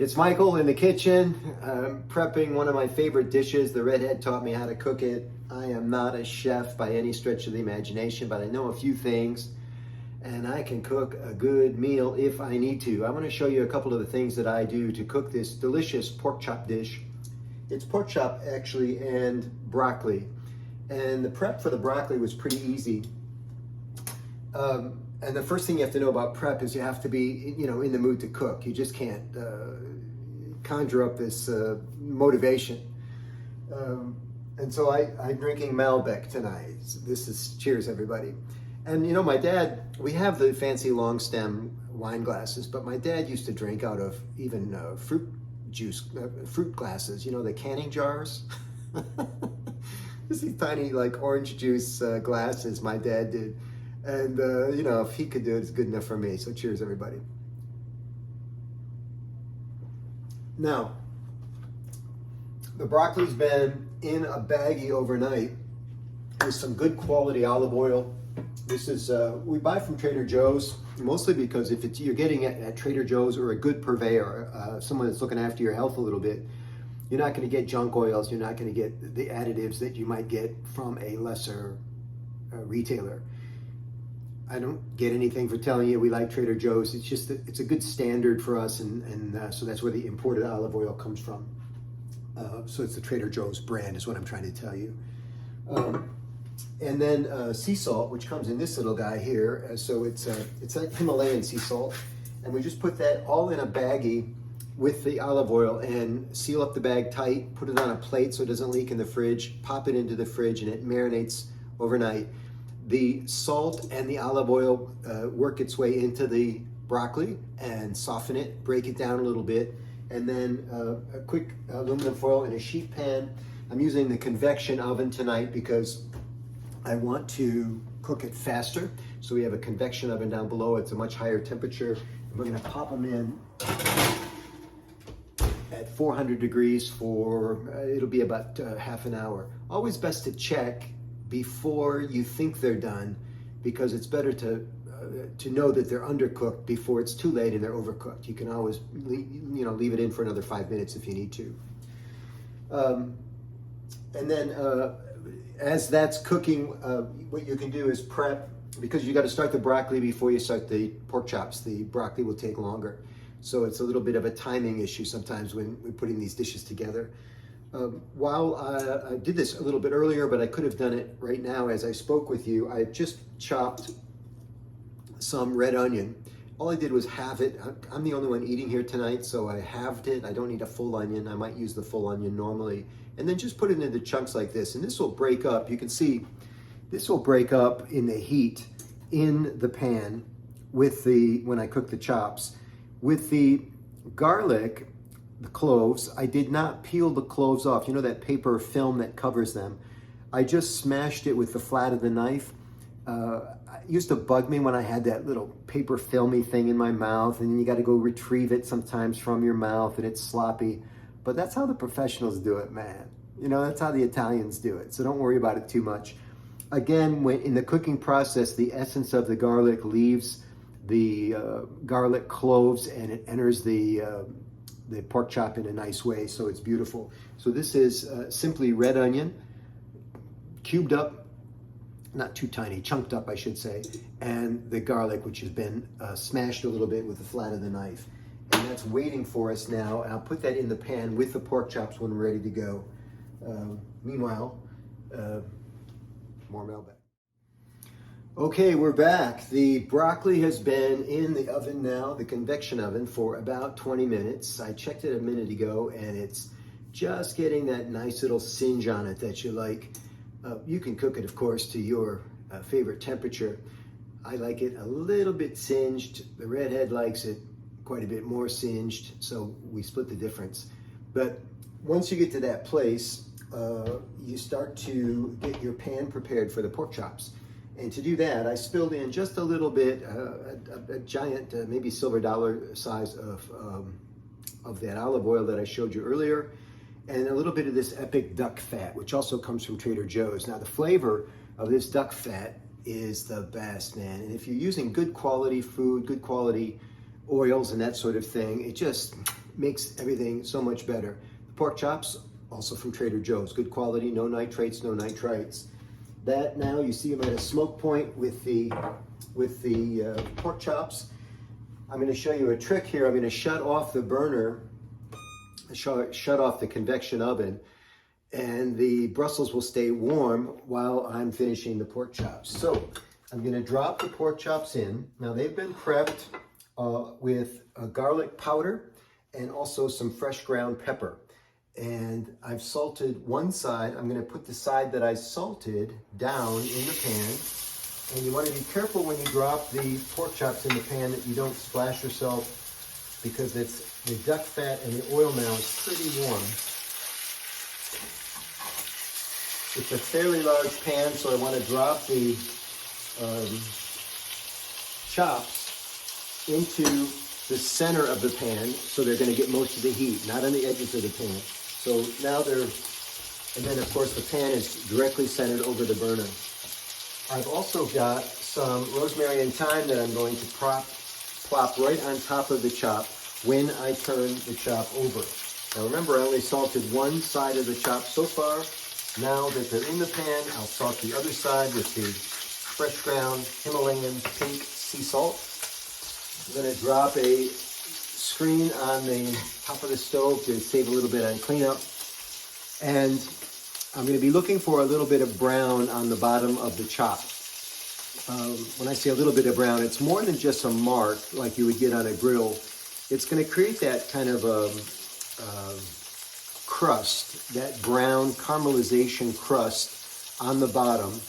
It's Michael in the kitchen. I'm prepping one of my favorite dishes. The Redhead taught me how to cook it. I am not a chef by any stretch of the imagination, but I know a few things, and I can cook a good meal if I need to. I'm going to show you a couple of the things that I do to cook this delicious pork chop dish. It's pork chop actually and broccoli. And the prep for the broccoli was pretty easy. And the first thing you have to know about prep is you have to be, in the mood to cook. You just can't conjure up this motivation. And so I'm drinking Malbec tonight. This is, cheers everybody. And my dad, we have the fancy long stem wine glasses, but my dad used to drink out of even fruit juice, fruit glasses, the canning jars. Just these tiny like orange juice glasses my dad did. And, if he could do it, it's good enough for me. So cheers, everybody. Now, the broccoli's been in a baggie overnight with some good quality olive oil. This is, we buy from Trader Joe's, mostly because if you're getting it at Trader Joe's or a good purveyor, someone that's looking after your health a little bit, you're not going to get junk oils. You're not going to get the additives that you might get from a lesser retailer. I don't get anything for telling you we like Trader Joe's. It's just that it's a good standard for us, and so that's where the imported olive oil comes from. So it's the Trader Joe's brand is what I'm trying to tell you. And then sea salt, which comes in this little guy here. So it's like Himalayan sea salt. And we just put that all in a baggie with the olive oil and seal up the bag tight, put it on a plate so it doesn't leak in the fridge, pop it into the fridge, and it marinates overnight. The salt and the olive oil work its way into the broccoli and soften it, break it down a little bit, and then a quick aluminum foil in a sheet pan. I'm using the convection oven tonight because I want to cook it faster. So we have a convection oven down below. It's a much higher temperature. And we're gonna pop them in at 400 degrees for, it'll be about half an hour. Always best to check before you think they're done, because it's better to know that they're undercooked before it's too late and they're overcooked. You can always leave it in for another 5 minutes if you need to. And then as that's cooking, what you can do is prep, because you got to start the broccoli before you start the pork chops. The broccoli will take longer. So it's a little bit of a timing issue sometimes when we're putting these dishes together. While I did this a little bit earlier, but I could have done it right now as I spoke with you, I just chopped some red onion. All I did was halve it. I'm the only one eating here tonight, so I halved it. I don't need a full onion. I might use the full onion normally. And then just put it into chunks like this. And this will break up. You can see this will break up in the heat in the pan with when I cook the chops. With the garlic, the cloves, I did not peel the cloves off. That paper film that covers them. I just smashed it with the flat of the knife. It used to bug me when I had that little paper filmy thing in my mouth, and then you got to go retrieve it sometimes from your mouth, and it's sloppy. But that's how the professionals do it, man. That's how the Italians do it. So don't worry about it too much. Again, when in the cooking process, the essence of the garlic leaves the garlic cloves, and it enters the pork chop in a nice way, so it's beautiful. So this is simply red onion, cubed up, not too tiny, chunked up I should say, and the garlic, which has been smashed a little bit with the flat of the knife. And that's waiting for us now. And I'll put that in the pan with the pork chops when we're ready to go. Meanwhile, more Malbec. Okay, we're back. The broccoli has been in the oven now, the convection oven, for about 20 minutes. I checked it a minute ago, and it's just getting that nice little singe on it that you like. You can cook it, of course, to your favorite temperature. I like it a little bit singed. The Redhead likes it quite a bit more singed, so we split the difference. But once you get to that place, you start to get your pan prepared for the pork chops. And to do that, I spilled in just a little bit, a giant, maybe silver dollar size of that olive oil that I showed you earlier, and a little bit of this epic duck fat, which also comes from Trader Joe's. Now, the flavor of this duck fat is the best, man. And if you're using good quality food, good quality oils and that sort of thing, it just makes everything so much better. The pork chops, also from Trader Joe's, good quality, no nitrates, no nitrites. That now you see I'm at a smoke point with the pork chops. I'm going to show you a trick here. I'm going to shut off the burner, shut off the convection oven, and the Brussels will stay warm while I'm finishing the pork chops. So I'm going to drop the pork chops in. Now they've been prepped with a garlic powder and also some fresh ground pepper. And I've salted one side. I'm going to put the side that I salted down in the pan. And you want to be careful when you drop the pork chops in the pan that you don't splash yourself, because it's the duck fat and the oil now is pretty warm. It's a fairly large pan, so I want to drop the chops into the center of the pan so they're going to get most of the heat, not on the edges of the pan. So now and then of course the pan is directly centered over the burner. I've also got some rosemary and thyme that I'm going to plop right on top of the chop when I turn the chop over. Now remember, I only salted one side of the chop so far. Now that they're in the pan, I'll salt the other side with the fresh ground Himalayan pink sea salt. I'm going to drop a screen on the top of the stove to save a little bit on cleanup. And I'm going to be looking for a little bit of brown on the bottom of the chop. When I say a little bit of brown, it's more than just a mark like you would get on a grill. It's going to create that kind of crust, that brown caramelization crust on the bottom.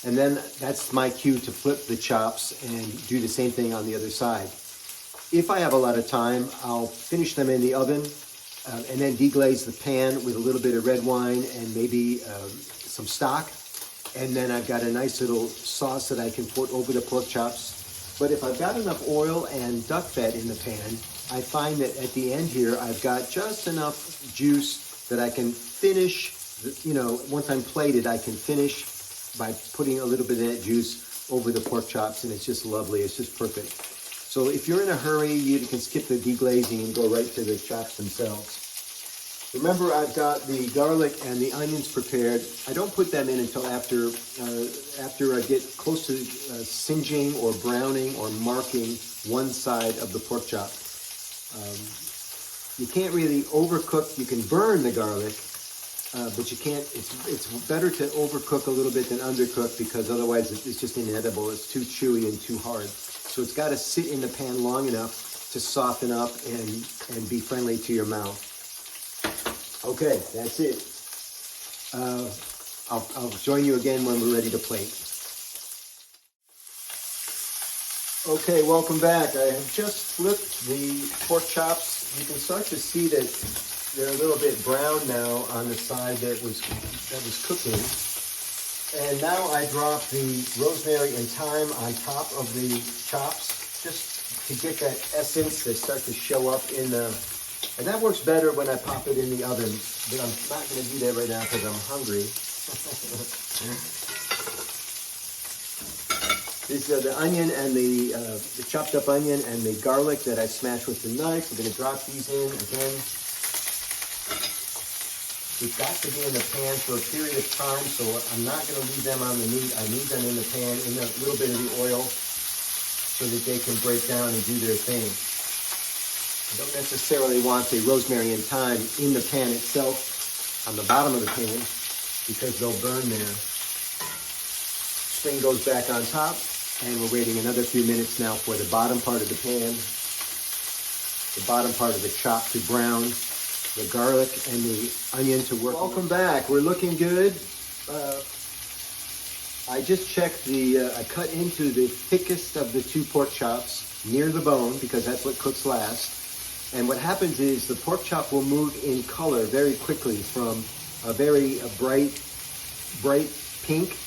And then that's my cue to flip the chops and do the same thing on the other side. If I have a lot of time, I'll finish them in the oven and then deglaze the pan with a little bit of red wine and maybe some stock. And then I've got a nice little sauce that I can put over the pork chops. But if I've got enough oil and duck fat in the pan, I find that at the end here, I've got just enough juice that I can finish, once I'm plated, I can finish by putting a little bit of that juice over the pork chops, and it's just lovely. It's just perfect. So if you're in a hurry, you can skip the deglazing and go right to the chops themselves. Remember, I've got the garlic and the onions prepared. I don't put them in until after I get close to singeing or browning or marking one side of the pork chop. You can't really overcook. You can burn the garlic, but you can't. It's better to overcook a little bit than undercook, because otherwise it's just inedible. It's too chewy and too hard. So it's got to sit in the pan long enough to soften up and be friendly to your mouth. Okay, that's it. I'll join you again when we're ready to plate. Okay, welcome back. I have just flipped the pork chops. You can start to see that they're a little bit brown now on the side that was cooking. And now I drop the rosemary and thyme on top of the chops, just to get that essence to start to show up in the... And that works better when I pop it in the oven, but I'm not going to do that right now because I'm hungry. These are the onion and the chopped up onion and the garlic that I smashed with the knife. We're going to drop these in again. They've got to be in the pan for a period of time, so I'm not going to leave them on the meat. I need them in the pan, in a little bit of the oil, so that they can break down and do their thing. I don't necessarily want the rosemary and thyme in the pan itself, on the bottom of the pan, because they'll burn there. String goes back on top, and we're waiting another few minutes now for the bottom part of the pan, the bottom part of the chop to brown, the garlic and the onion to work. Welcome back. We're looking good. I just checked I cut into the thickest of the two pork chops near the bone, because that's what cooks last. And what happens is the pork chop will move in color very quickly from a very bright pink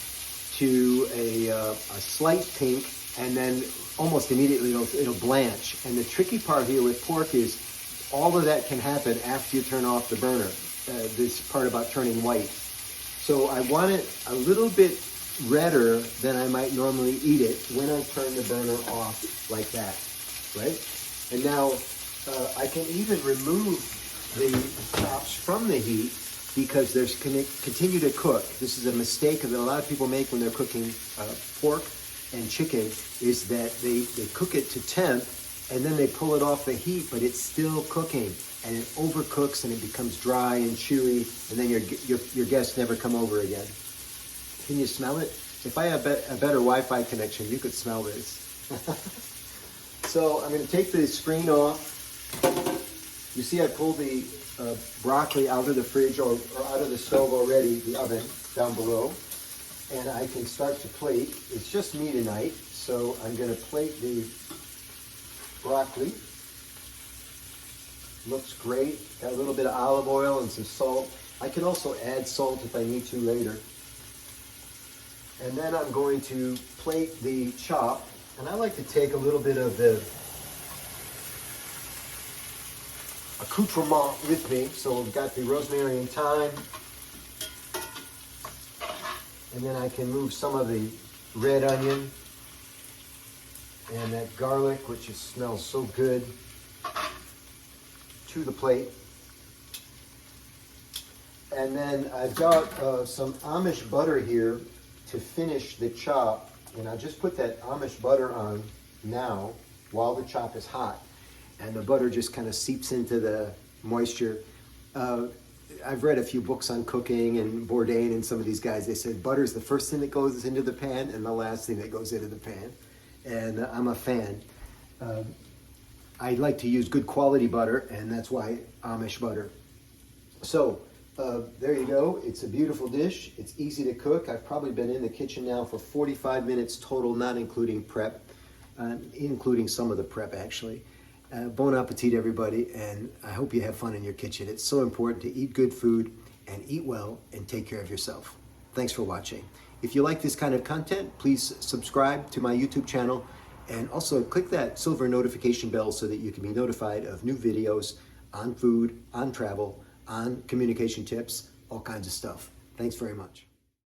to a slight pink, and then almost immediately it'll blanch. And the tricky part here with pork is all of that can happen after you turn off the burner, this part about turning white. So I want it a little bit redder than I might normally eat it when I turn the burner off like that, right? And now I can even remove the chops from the heat because they're continue to cook. This is a mistake that a lot of people make when they're cooking pork and chicken, is that they cook it to temp and then they pull it off the heat, but it's still cooking and it overcooks and it becomes dry and chewy, and then your guests never come over again. Can you smell it? If I have a better Wi-Fi connection, you could smell this. So I'm going to take the screen off. You see I pulled the broccoli out of the fridge or out of the stove already, the oven down below, and I can start to plate. It's just me tonight, so I'm going to plate the broccoli. Looks great. Got a little bit of olive oil and some salt. I can also add salt if I need to later. And then I'm going to plate the chop, and I like to take a little bit of the accoutrement with me. So I've got the rosemary and thyme, and then I can move some of the red onion and that garlic, which smells so good, to the plate. And then I've got some Amish butter here to finish the chop, and I just put that Amish butter on now while the chop is hot, and the butter just kind of seeps into the moisture. I've read a few books on cooking, and Bourdain and some of these guys, they said butter is the first thing that goes into the pan and the last thing that goes into the pan, and I'm a fan. I like to use good quality butter, and that's why Amish butter. So there you go. It's a beautiful dish. It's easy to cook. I've probably been in the kitchen now for 45 minutes total, not including prep, including some of the prep actually. Bon appetit, everybody, and I hope you have fun in your kitchen. It's so important to eat good food and eat well and take care of yourself. Thanks for watching. If you like this kind of content, please subscribe to my YouTube channel, and also click that silver notification bell so that you can be notified of new videos on food, on travel, on communication tips, all kinds of stuff. Thanks very much.